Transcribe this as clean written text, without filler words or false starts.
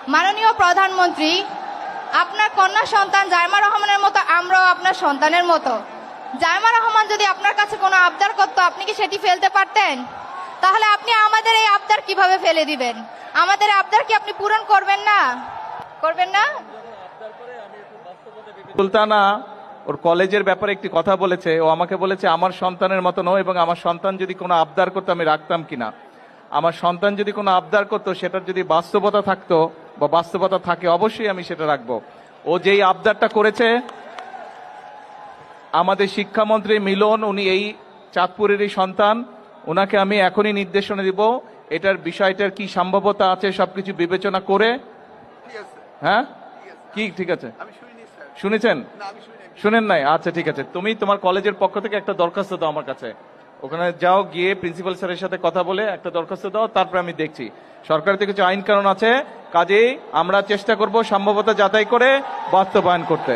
মাননীয় প্রধানমন্ত্রী, আপনার কন্যা সন্তান জাইমা রহমানের মতো আমরাও আপনার সন্তানের মতো। জাইমা রহমান যদি আপনার কাছে কোনো আবদার করতো, আপনি কি সেটি ফেলতে পারতেন? তাহলে আপনি আমাদের এই আবদার কিভাবে ফেলে দিবেন? আমাদের আবদার কি আপনি পূরণ করবেন না? করবেন না? সুলতানা ওর কলেজের ব্যাপারে একটি কথা বলেছে। ও আমাকে বলেছে আমার সন্তানের মতো নয়, এবং আমার সন্তান যদি কোনো আবদার করতো আমি রাখতাম কিনা। আমার সন্তান যদি কোনো আবদার করতো, সেটার যদি বাস্তবতা থাকতো বা বাস্তবতা থাকে, অবশ্যই আমি সেটা রাখবো। ও যেই আবদারটা করেছে, আমাদের শিক্ষামন্ত্রী মিলন, উনি এই চাঁদপুরেরই সন্তান, ওনাকে আমি এখনই নির্দেশনা দিব এটার বিষয়টার কি সম্ভাব্যতা আছে সবকিছু বিবেচনা করে। হ্যাঁ, কি ঠিক আছে? শুনেছেন? শুনেন নাই? আচ্ছা ঠিক আছে, তুমি তোমার কলেজের পক্ষ থেকে একটা দরখাস্ত দাও আমার কাছে। ওখানে যাও, গিয়ে প্রিন্সিপাল স্যারের সাথে কথা বলে একটা দরখাস্ত দাও, তারপরে আমি দেখছি। সরকারের থেকে কিছু আইন কানুন আছে, কাজেই আমরা চেষ্টা করব সম্ভাব্যতা যাচাই করে বাস্তবায়ন করতে।